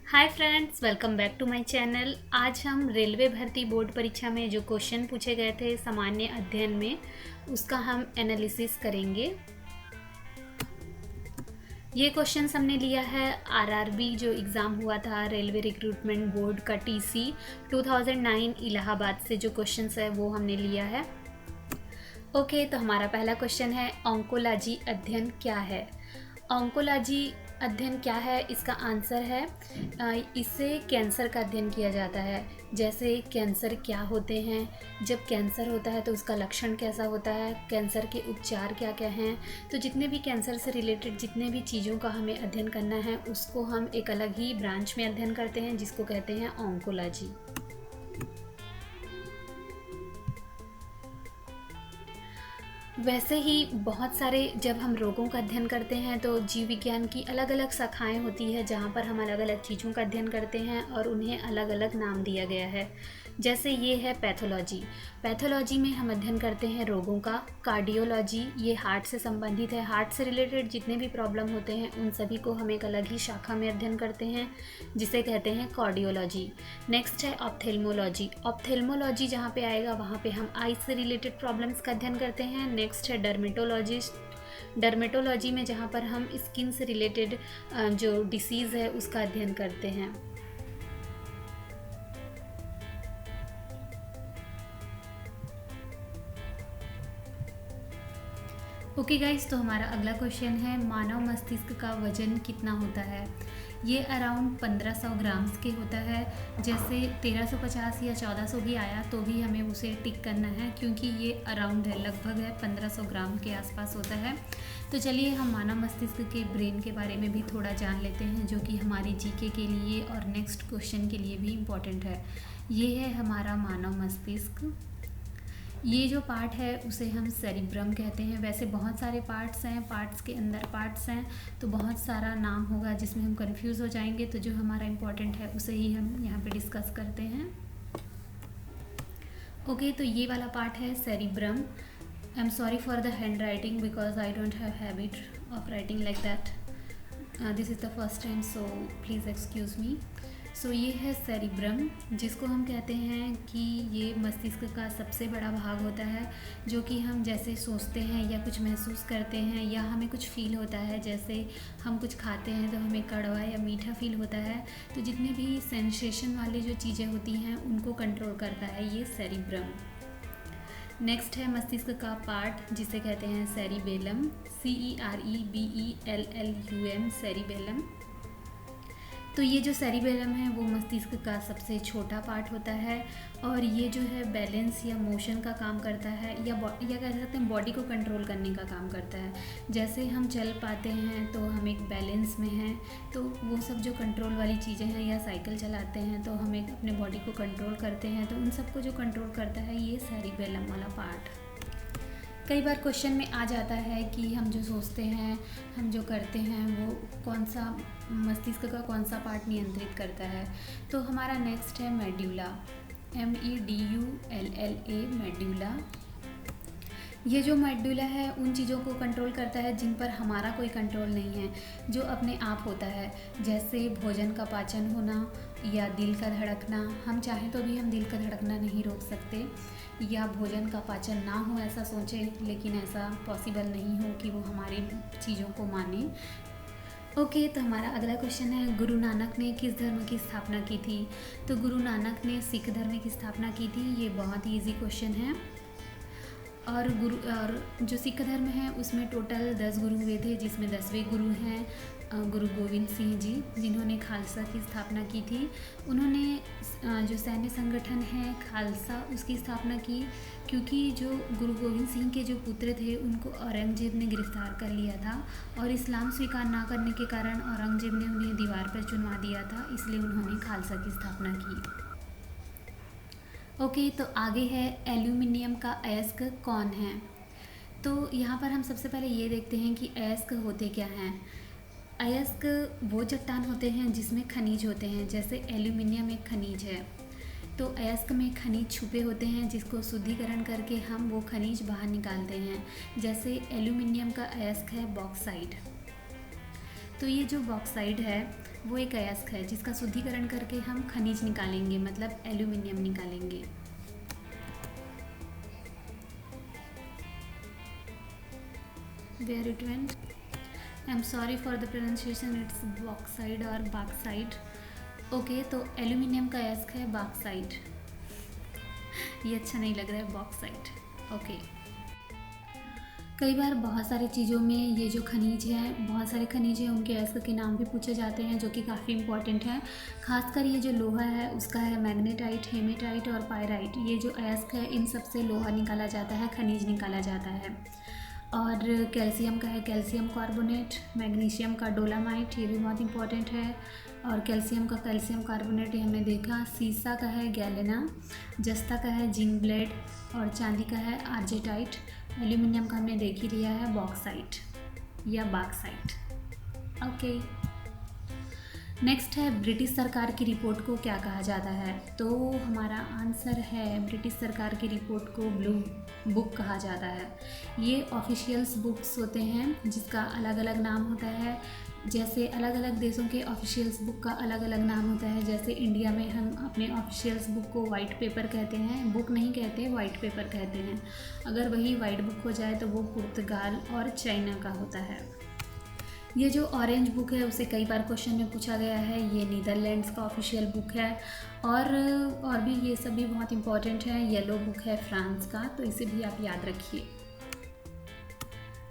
Hi friends, welcome back to my channel. आज हम railway भर्ती बोर्ड परीक्षा में जो क्वेश्चन पूछे गए थे सामान्य अध्ययन में, उसका हम एनालिसिस करेंगे। ये क्वेश्चन हमने लिया है आरआरबी जो एग्ज़ाम हुआ था रेलवे रिक्रूटमेंट बोर्ड का टीसी 2009 इलाहाबाद से जो क्वेश्चन है वो हमने लिया है। ओके, तो हमारा पहला क्वेश्चन है ऑन्कोलॉजी अध्ययन क्या है। ऑन्कोलॉजी अध्ययन क्या है, इसका आंसर है इससे कैंसर का अध्ययन किया जाता है। जैसे कैंसर क्या होते हैं, जब कैंसर होता है तो उसका लक्षण कैसा होता है, कैंसर के उपचार क्या क्या हैं। तो जितने भी कैंसर से रिलेटेड जितने भी चीज़ों का हमें अध्ययन करना है उसको हम एक अलग ही ब्रांच में अध्ययन करते हैं जिसको कहते हैं ऑन्कोलॉजी। वैसे ही बहुत सारे जब हम रोगों का अध्ययन करते हैं तो जीव विज्ञान की अलग अलग शाखाएं होती है जहाँ पर हम अलग अलग चीज़ों का अध्ययन करते हैं और उन्हें अलग अलग नाम दिया गया है। जैसे ये है पैथोलॉजी। पैथोलॉजी में हम अध्ययन करते हैं रोगों का। कार्डियोलॉजी ये हार्ट से संबंधित है, हार्ट से रिलेटेड जितने भी प्रॉब्लम होते हैं उन सभी को हम एक अलग ही शाखा में अध्ययन करते हैं जिसे कहते हैं कार्डियोलॉजी। नेक्स्ट है ऑप्थेल्मोलॉजी। ऑप्थेल्मोलॉजी जहाँ पे आएगा वहाँ पे हम आइज से रिलेटेड प्रॉब्लम्स का अध्ययन करते हैं। नेक्स्ट है डर्मेटोलॉजिस्ट। डर्मेटोलॉजी में जहाँ पर हम स्किन से रिलेटेड जो डिसीज़ है उसका अध्ययन करते हैं। ओके गाइस, तो हमारा अगला क्वेश्चन है मानव मस्तिष्क का वजन कितना होता है। ये अराउंड 1500 ग्राम्स के होता है। जैसे 1350 या 1400 भी आया तो भी हमें उसे टिक करना है क्योंकि ये अराउंड है, लगभग है 1500 ग्राम के आसपास होता है। तो चलिए हम मानव मस्तिष्क के ब्रेन के बारे में भी थोड़ा जान लेते हैं जो कि हमारी जीके के लिए और नेक्स्ट क्वेश्चन के लिए भी इम्पोर्टेंट है। ये है हमारा मानव मस्तिष्क। ये जो पार्ट है उसे हम सेरिब्रम कहते हैं। वैसे बहुत सारे पार्ट्स हैं, पार्ट्स के अंदर पार्ट्स हैं, तो बहुत सारा नाम होगा जिसमें हम कंफ्यूज हो जाएंगे। तो जो हमारा इम्पोर्टेंट है उसे ही हम यहाँ पे डिस्कस करते हैं। ओके, तो ये वाला पार्ट है cerebrum. I am sorry for the handwriting because I don't have habit of writing like that. This is the first time, so please excuse me. सो ये है सेरिब्रम, जिसको हम कहते हैं कि ये मस्तिष्क का सबसे बड़ा भाग होता है जो कि हम जैसे सोचते हैं या कुछ महसूस करते हैं या हमें कुछ फील होता है। जैसे हम कुछ खाते हैं तो हमें कड़वा या मीठा फील होता है, तो जितने भी सेंसेशन वाली जो चीज़ें होती हैं उनको कंट्रोल करता है ये सेरिब्रम। नेक्स्ट है मस्तिष्क का पार्ट जिसे कहते हैं सेरिबेलम। CEREBELLUM, cerebellum. तो ये जो सेरिबेलम है वो मस्तिष्क का सबसे छोटा पार्ट होता है और ये जो है बैलेंस या मोशन का काम करता है या कह सकते हैं बॉडी को कंट्रोल करने का काम करता है। जैसे हम चल पाते हैं तो हम एक बैलेंस में हैं, तो वो सब जो कंट्रोल वाली चीज़ें हैं, या साइकिल चलाते हैं तो हम एक अपने बॉडी को कंट्रोल करते हैं, तो उन सबको जो कंट्रोल करता है ये सेरिबेलम वाला पार्ट। कई बार क्वेश्चन में आ जाता है कि हम जो सोचते हैं, हम जो करते हैं, वो कौन सा मस्तिष्क का कौन सा पार्ट नियंत्रित करता है। तो हमारा नेक्स्ट है मेड्यूला। MEDULLA, medulla. ये जो मेडुला है उन चीज़ों को कंट्रोल करता है जिन पर हमारा कोई कंट्रोल नहीं है, जो अपने आप होता है। जैसे भोजन का पाचन होना या दिल का धड़कना। हम चाहें तो भी हम दिल का धड़कना नहीं रोक सकते, या भोजन का पाचन ना हो ऐसा सोचें लेकिन ऐसा पॉसिबल नहीं हो कि वो हमारी चीज़ों को माने। ओके, तो हमारा अगला क्वेश्चन है गुरु नानक ने किस धर्म की स्थापना की थी। तो गुरु नानक ने सिख धर्म की स्थापना की थी। ये बहुत ही ईजी क्वेश्चन है। और जो सिख धर्म है उसमें टोटल 10 गुरु हुए थे, जिसमें 10वें गुरु हैं गुरु गोविंद सिंह जी, जिन्होंने खालसा की स्थापना की थी। उन्होंने जो सैन्य संगठन है खालसा उसकी स्थापना की क्योंकि जो गुरु गोविंद सिंह के जो पुत्र थे उनको औरंगजेब ने गिरफ्तार कर लिया था और इस्लाम स्वीकार ना करने के कारण औरंगजेब ने उन्हें दीवार पर चुनवा दिया था, इसलिए उन्होंने खालसा की स्थापना की। ओके, तो आगे है एल्यूमिनियम का अयस्क कौन है। तो यहाँ पर हम सबसे पहले ये देखते हैं कि अयस्क होते क्या हैं। अयस्क वो चट्टान होते हैं जिसमें खनिज होते हैं। जैसे एल्यूमिनियम एक खनिज है, तो अयस्क में खनिज छुपे होते हैं जिसको शुद्धिकरण करके हम वो खनिज बाहर निकालते हैं। जैसे एल्यूमिनियम का अयस्क है बॉक्साइट। तो ये जो बॉक्साइड है वो एक अयस्क है जिसका शुद्धिकरण करके हम खनिज निकालेंगे, मतलब एल्यूमिनियम निकालेंगे। Where it went? I'm sorry for the pronunciation, it's bauxite और bauxite। ओके, तो एल्यूमिनियम का अयस्क है बॉक्साइट। ये अच्छा नहीं लग रहा है, बॉक्साइट। ओके। कई बार बहुत सारी चीज़ों में ये जो खनिज है, बहुत सारे खनिज हैं, उनके अयस्क के नाम भी पूछे जाते हैं जो कि काफ़ी इंपॉर्टेंट है। खासकर ये जो लोहा है उसका है मैग्नेटाइट, हेमेटाइट और पायराइट। ये जो अयस्क है इन सब से लोहा निकाला जाता है, खनिज निकाला जाता है। और कैल्शियम का है कैल्शियम कार्बोनेट, मैग्नीशियम का डोलामाइट, ये भी बहुत इंपॉर्टेंट है। और कैल्शियम का कैल्शियम कार्बोनेट ये हमने देखा। सीसा का है गैलेना, जस्ता का है जिंक ब्लेड और चांदी का है आर्जेटाइट। एल्यूमिनियम का हमने देख ही लिया है बॉक्साइट या बॉक्साइट। ओके, नेक्स्ट है ब्रिटिश सरकार की रिपोर्ट को क्या कहा जाता है। तो हमारा आंसर है ब्रिटिश सरकार की रिपोर्ट को ब्लू बुक कहा जाता है। ये ऑफिशियल्स बुक्स होते हैं जिसका अलग अलग नाम होता है। जैसे अलग अलग देशों के ऑफिशियल्स बुक का अलग अलग नाम होता है। जैसे इंडिया में हम अपने ऑफिशियल्स बुक को वाइट पेपर कहते हैं, बुक नहीं कहते, वाइट पेपर कहते हैं। अगर वही वाइट बुक हो जाए तो वो पुर्तगाल और चाइना का होता है। ये जो ऑरेंज बुक है उसे कई बार क्वेश्चन में पूछा गया है। ये नीदरलैंड्स का ऑफिशियल बुक है। और भी ये सब भी बहुत इंपॉर्टेंट है। येलो बुक है फ्रांस का, तो इसे भी आप याद रखिए।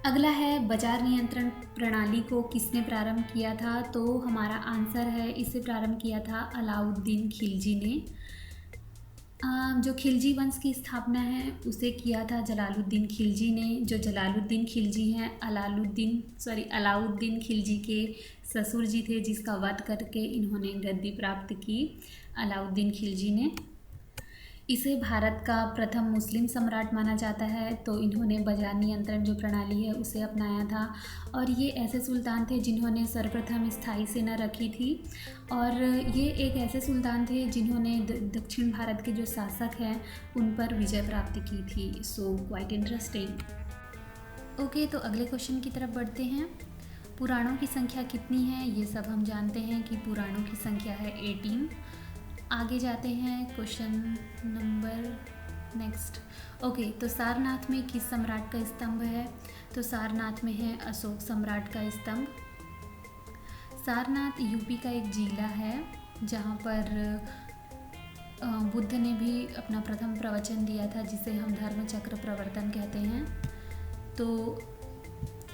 अगला है बाजार नियंत्रण प्रणाली को किसने प्रारंभ किया था। तो हमारा आंसर है इसे प्रारंभ किया था अलाउद्दीन खिलजी ने। जो खिलजी वंश की स्थापना है उसे किया था जलालुद्दीन खिलजी ने। जो जलालुद्दीन खिलजी हैं अलाउद्दीन खिलजी के ससुर जी थे, जिसका वध करके इन्होंने गद्दी प्राप्त की अलाउद्दीन खिलजी ने। इसे भारत का प्रथम मुस्लिम सम्राट माना जाता है। तो इन्होंने बाजार नियंत्रण जो प्रणाली है उसे अपनाया था। और ये ऐसे सुल्तान थे जिन्होंने सर्वप्रथम स्थायी सेना रखी थी। और ये एक ऐसे सुल्तान थे जिन्होंने दक्षिण भारत के जो शासक हैं उन पर विजय प्राप्त की थी। So quite interesting. ओके, तो अगले क्वेश्चन की तरफ बढ़ते हैं। पुराणों की संख्या कितनी है। ये सब हम जानते हैं कि पुराणों की संख्या है 18। आगे जाते हैं क्वेश्चन नंबर नेक्स्ट। ओके, तो सारनाथ में किस सम्राट का स्तंभ है। तो सारनाथ में है अशोक सम्राट का स्तंभ। सारनाथ यूपी का एक जिला है जहाँ पर बुद्ध ने भी अपना प्रथम प्रवचन दिया था, जिसे हम धर्म चक्र प्रवर्तन कहते हैं। तो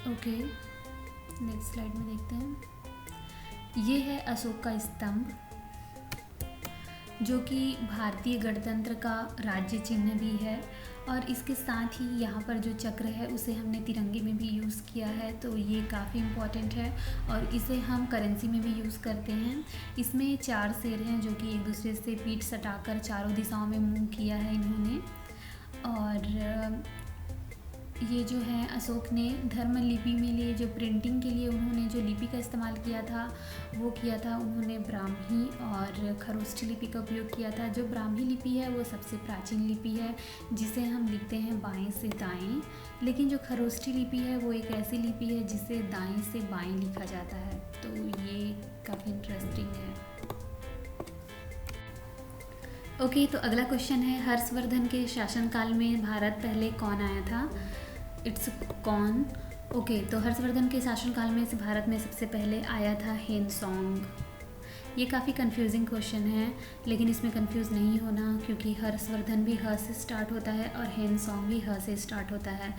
ओके, नेक्स्ट स्लाइड में देखते हैं। ये है अशोक का स्तंभ जो कि भारतीय गणतंत्र का राज्य चिन्ह भी है। और इसके साथ ही यहाँ पर जो चक्र है उसे हमने तिरंगे में भी यूज़ किया है। तो ये काफ़ी इम्पॉर्टेंट है और इसे हम करेंसी में भी यूज़ करते हैं। इसमें 4 शेर हैं जो कि एक दूसरे से पीठ सटाकर चारों दिशाओं में मूव किया है इन्होंने। और ये जो है अशोक ने धर्म लिपि में लिए जो प्रिंटिंग के लिए उन्होंने जो लिपि का इस्तेमाल किया था वो किया था उन्होंने ब्राह्मी और खरोष्ठी लिपि का उपयोग किया था। जो ब्राह्मी लिपि है वो सबसे प्राचीन लिपि है जिसे हम लिखते हैं बाएं से दाएं। लेकिन जो खरोष्ठी लिपि है वो एक ऐसी लिपि है जिसे दाएं से बाएं लिखा जाता है। तो ये काफ़ी इंटरेस्टिंग है। ओके, तो अगला क्वेश्चन है हर्षवर्धन के शासनकाल में भारत पहले कौन आया था। इट्स कौन। ओके, तो हर्षवर्धन के शासनकाल में से भारत में सबसे पहले आया था हेनसोंग। ये काफ़ी कंफ्यूजिंग क्वेश्चन है, लेकिन इसमें कंफ्यूज नहीं होना क्योंकि हर्षवर्धन भी ह से स्टार्ट होता है और हेनसोंग भी ह से स्टार्ट होता है।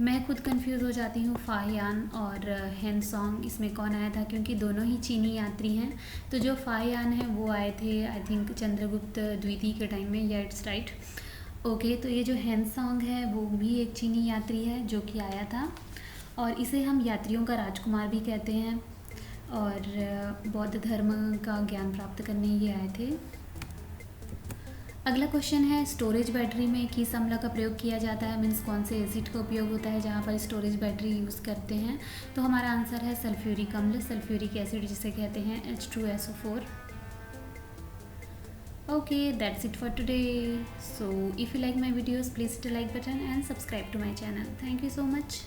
मैं खुद कंफ्यूज हो जाती हूँ फाहियान और हेनसोंग इसमें कौन आया था, क्योंकि दोनों ही चीनी यात्री हैं। तो जो फाहियान है वो आए थे आई थिंक चंद्रगुप्त द्वितीय के टाइम में, या इट्स राइट। ओके, तो ये जो हेनसोंग है वो भी एक चीनी यात्री है जो कि आया था और इसे हम यात्रियों का राजकुमार भी कहते हैं। और बौद्ध धर्म का ज्ञान प्राप्त करने ये आए थे। अगला क्वेश्चन है स्टोरेज बैटरी में किस अम्ल का प्रयोग किया जाता है, मीन्स कौन से एसिड का उपयोग होता है जहाँ पर स्टोरेज बैटरी यूज़ करते हैं। तो हमारा आंसर है सल्फ्यूरिक अम्ल, सल्फ्यूरिक एसिड जिसे कहते हैं H2SO4। Okay, that's it for today. So if you like my videos, please hit the like button and subscribe to my channel. Thank you so much.